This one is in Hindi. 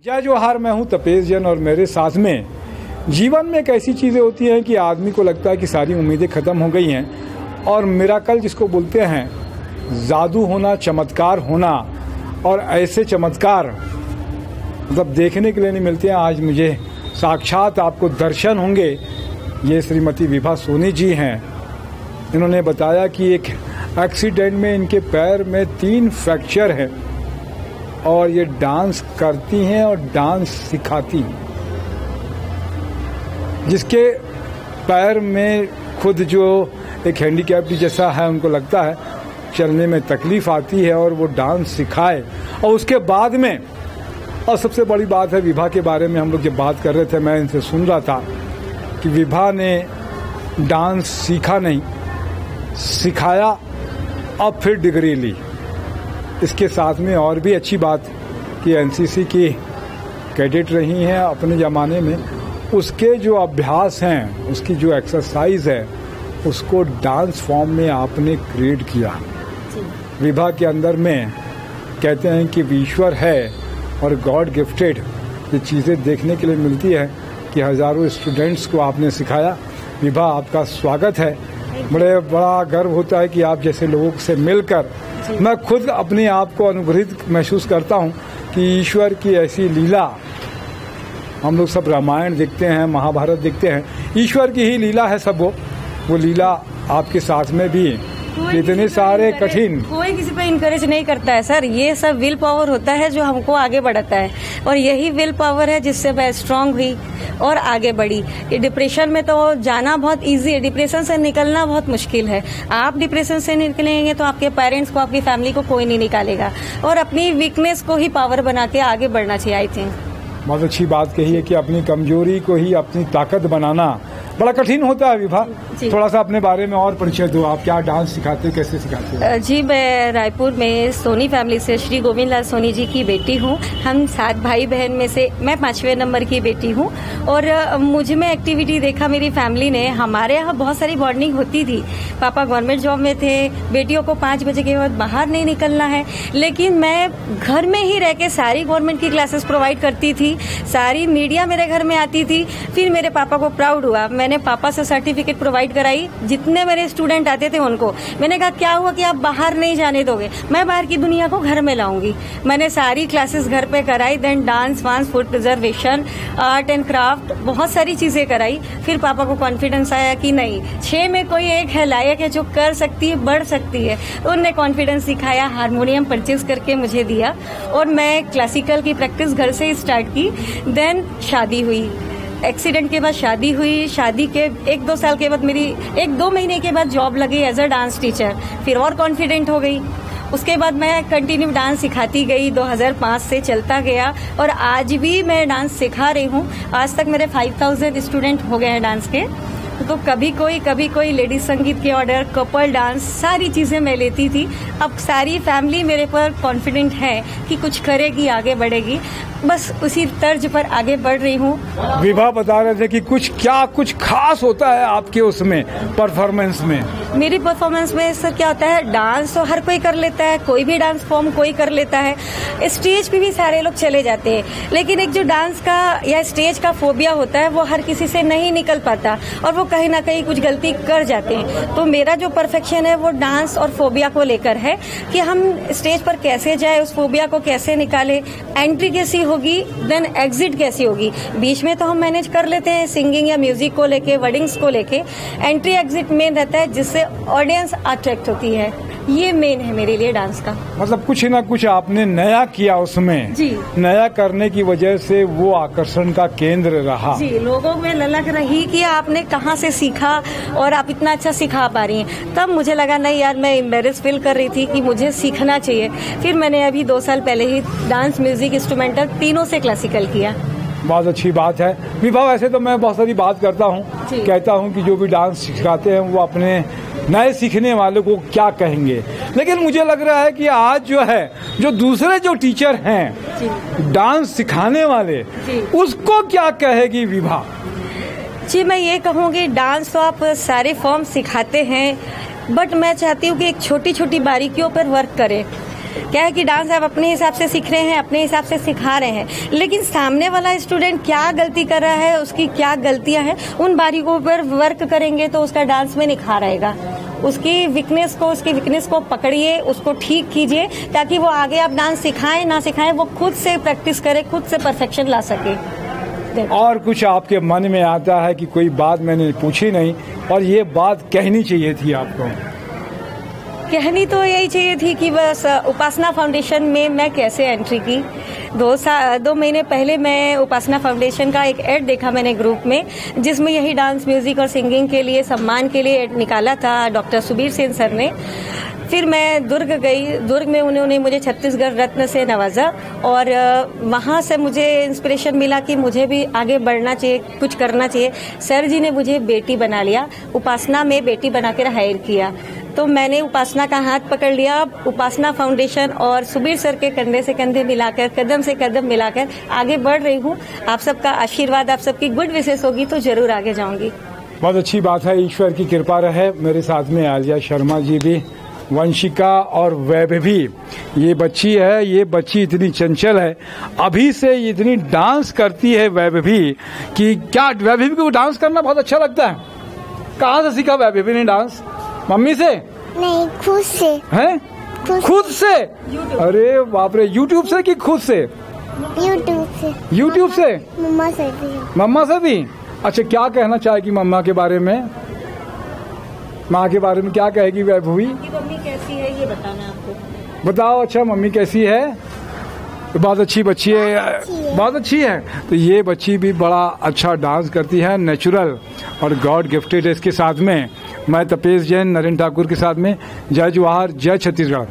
जय जोहार, मैं हूं तपेश जैन और मेरे साथ में जीवन में एक ऐसी चीज़ें होती हैं कि आदमी को लगता है कि सारी उम्मीदें ख़त्म हो गई हैं और मिराकल जिसको बोलते हैं, जादू होना, चमत्कार होना, और ऐसे चमत्कार मतलब देखने के लिए नहीं मिलते हैं। आज मुझे साक्षात आपको दर्शन होंगे। ये श्रीमती विभा सोनी जी हैं। इन्होंने बताया कि एक एक्सीडेंट में इनके पैर में 3 फ्रैक्चर है और ये डांस करती हैं और डांस सिखाती हैं। जिसके पैर में खुद जो एक हैंडीकैप्ड जैसा है, उनको लगता है चलने में तकलीफ आती है और वो डांस सिखाए। और उसके बाद में, और सबसे बड़ी बात है, विभा के बारे में हम लोग जब बात कर रहे थे, मैं इनसे सुन रहा था कि विभा ने डांस सीखा नहीं, सिखाया और फिर डिग्री ली। इसके साथ में और भी अच्छी बात कि एनसीसी की कैडेट रही हैं अपने ज़माने में। उसके जो अभ्यास हैं, उसकी जो एक्सरसाइज है, उसको डांस फॉर्म में आपने क्रिएट किया। विभा के अंदर में कहते हैं कि ईश्वर है और गॉड गिफ्टेड ये चीज़ें देखने के लिए मिलती है कि हज़ारों स्टूडेंट्स को आपने सिखाया। विभा, आपका स्वागत है। बड़ा गर्व होता है कि आप जैसे लोगों से मिलकर मैं खुद अपने आप को अनुग्रहित महसूस करता हूँ कि ईश्वर की ऐसी लीला। हम लोग सब रामायण देखते हैं, महाभारत देखते हैं, ईश्वर की ही लीला है सब। वो लीला आपके साथ में भी इतने सारे कठिन। कोई किसी पे इनकरेज नहीं करता है सर। ये सब विल पावर होता है जो हमको आगे बढ़ाता है, और यही विल पावर है जिससे मैं स्ट्रांग हुई और आगे बढ़ी। ये डिप्रेशन में तो जाना बहुत इजी है, डिप्रेशन से निकलना बहुत मुश्किल है। आप डिप्रेशन से निकलेंगे तो आपके पेरेंट्स को, आपकी फैमिली को कोई नहीं निकालेगा, और अपनी वीकनेस को ही पावर बना के आगे बढ़ना चाहिए। आई थिंक बहुत अच्छी बात कही है कि अपनी कमजोरी को ही अपनी ताकत बनाना बड़ा कठिन होता है। विभा, थोड़ा सा अपने बारे में और परिचय दो। आप क्या डांस सिखाते, कैसे सिखाते हैं? जी, मैं रायपुर में सोनी फैमिली से श्री गोविंद लाल सोनी जी की बेटी हूँ। हम 7 भाई बहन में से मैं 5वें नंबर की बेटी हूँ, और मुझ में एक्टिविटी देखा मेरी फैमिली ने। हमारे यहाँ बहुत सारी बॉन्डिंग होती थी। पापा गवर्नमेंट जॉब में थे, बेटियों को 5 बजे के बाद बाहर नहीं निकलना है, लेकिन मैं घर में ही रह के सारी गवर्नमेंट की क्लासेस प्रोवाइड करती थी, सारी मीडिया मेरे घर में आती थी। फिर मेरे पापा को प्राउड हुआ, मैंने पापा से सर्टिफिकेट प्रोवाइड कराई। जितने मेरे स्टूडेंट आते थे उनको मैंने कहा, क्या हुआ कि आप बाहर नहीं जाने दोगे, मैं बाहर की दुनिया को घर में लाऊंगी। मैंने सारी क्लासेस घर पे कराई। देन डांस वांस, food preservation, art and craft, बहुत सारी चीजें कराई। फिर पापा को कॉन्फिडेंस आया कि नहीं, 6 में कोई एक है लायक है जो कर सकती है, बढ़ सकती है। उन्होंने कॉन्फिडेंस सिखाया, हारमोनियम परचेज करके मुझे दिया, और मैं क्लासिकल की प्रैक्टिस घर से ही स्टार्ट की। देन शादी हुई। एक्सीडेंट के बाद शादी हुई। शादी के 1-2 साल के बाद, मेरी 1-2 महीने के बाद जॉब लगी एज अ डांस टीचर। फिर और कॉन्फिडेंट हो गई। उसके बाद मैं कंटिन्यू डांस सिखाती गई। 2005 से चलता गया, और आज भी मैं डांस सिखा रही हूँ। आज तक मेरे 5000 स्टूडेंट हो गए हैं डांस के। तो कभी कोई लेडीज संगीत के ऑर्डर, कपल डांस, सारी चीजें मैं लेती थी। अब सारी फैमिली मेरे पर कॉन्फिडेंट है कि कुछ करेगी, आगे बढ़ेगी। बस उसी तर्ज पर आगे बढ़ रही हूँ। विभा बता रहे थे कि कुछ खास होता है आपके उसमें परफॉर्मेंस में। मेरी परफॉर्मेंस में सर क्या होता है, डांस तो हर कोई कर लेता है, कोई भी डांस फॉर्म कोई कर लेता है, स्टेज पे भी सारे लोग चले जाते हैं, लेकिन एक जो डांस का या स्टेज का फोबिया होता है वो हर किसी से नहीं निकल पाता, और वो कहीं ना कहीं कुछ गलती कर जाते हैं। तो मेरा जो परफेक्शन है वो डांस और फोबिया को लेकर है कि हम स्टेज पर कैसे जाए, उस फोबिया को कैसे निकाले, एंट्री कैसी होगी, देन एग्जिट कैसी होगी। बीच में तो हम मैनेज कर लेते हैं सिंगिंग या म्यूजिक को लेके, वर्डिंग्स को लेके। एंट्री एग्जिट मेन रहता है जिससे ऑडियंस अट्रैक्ट होती है। ये मेन है मेरे लिए डांस का। मतलब कुछ ना कुछ आपने नया किया उसमें जी। नया करने की वजह से वो आकर्षण का केंद्र रहा जी। लोगों में ललक रही कि आपने कहाँ से सीखा और आप इतना अच्छा सिखा पा रही हैं। तब मुझे लगा नहीं यार, मैं एम्बेरेस फील कर रही थी कि मुझे सीखना चाहिए। फिर मैंने अभी 2 साल पहले ही डांस, म्यूजिक, इंस्ट्रूमेंटल तीनों से क्लासिकल किया। बहुत अच्छी बात है विभा। वैसे तो मैं बहुत सारी बात करता हूँ, कहता हूँ कि जो भी डांस सिखाते हैं वो अपने नए सीखने वालों को क्या कहेंगे, लेकिन मुझे लग रहा है कि आज जो है, जो दूसरे जो टीचर हैं डांस सिखाने वाले, उसको क्या कहेगी विभा? जी, मैं ये कहूँगी डांस तो आप सारे फॉर्म सिखाते हैं, बट मैं चाहती हूँ कि एक छोटी छोटी बारीकियों पर वर्क करें। क्या है कि डांस आप अपने हिसाब से सीख रहे हैं, अपने हिसाब से सिखा रहे हैं, लेकिन सामने वाला स्टूडेंट क्या गलती कर रहा है, उसकी क्या गलतियां हैं, उन बारीकों पर वर्क करेंगे तो उसका डांस में निखार आएगा। उसकी वीकनेस को पकड़िए, उसको ठीक कीजिए, ताकि वो आगे आप डांस सिखाएं ना सिखाएं, वो खुद से प्रैक्टिस करे, खुद से परफेक्शन ला सके। और कुछ आपके मन में आता है कि कोई बात मैंने पूछी नहीं और ये बात कहनी चाहिए थी आपको? कहनी तो यही चाहिए थी कि बस उपासना फाउंडेशन में मैं कैसे एंट्री की। 2 महीने पहले मैं उपासना फाउंडेशन का एक एड देखा मैंने ग्रुप में, जिसमें यही डांस, म्यूजिक और सिंगिंग के लिए सम्मान के लिए एड निकाला था डॉक्टर सुबीर सेन सर ने। फिर मैं दुर्ग गई, दुर्ग में उन्होंने मुझे छत्तीसगढ़ रत्न से नवाजा और वहाँ से मुझे इंस्पिरेशन मिला कि मुझे भी आगे बढ़ना चाहिए, कुछ करना चाहिए। सर जी ने मुझे बेटी बना लिया, उपासना में बेटी बनाकर हायर किया, तो मैंने उपासना का हाथ पकड़ लिया। उपासना फाउंडेशन और सुबीर सर के कंधे से कंधे मिलाकर, कदम से कदम मिलाकर आगे बढ़ रही हूँ। आप सबका आशीर्वाद, आप सबकी गुड विशेष होगी तो जरूर आगे जाऊंगी। बहुत अच्छी बात है, ईश्वर की कृपा रहे। मेरे साथ में आलिया शर्मा जी भी, वंशिका और वैभवी, ये बच्ची है, ये बच्ची इतनी चंचल है, अभी से इतनी डांस करती है वैभवी कि क्या वैभवी को डांस करना बहुत अच्छा लगता है? कहाँ से सीखा वैभवी ने डांस? मम्मी से? नहीं, खुद से। हैं? खुद से? अरे बाप रे, यूट्यूब से कि खुद से? यूट्यूब से। यूट्यूब से? मम्मा से भी। मम्मा से भी? अच्छा, क्या कहना चाहेगी मम्मा के बारे में? माँ के बारे में क्या कहेगी वैभवी? मम्मी कैसी है ये बताना आपको। बताओ। अच्छा, मम्मी कैसी है? तो बहुत अच्छी बच्ची है, बहुत अच्छी है। तो ये बच्ची भी बड़ा अच्छा डांस करती है, नेचुरल और गॉड गिफ्टेड है। इसके साथ में मैं तपेश जैन, नरेंद्र ठाकुर के साथ में, जय जवाहर, जय छत्तीसगढ़।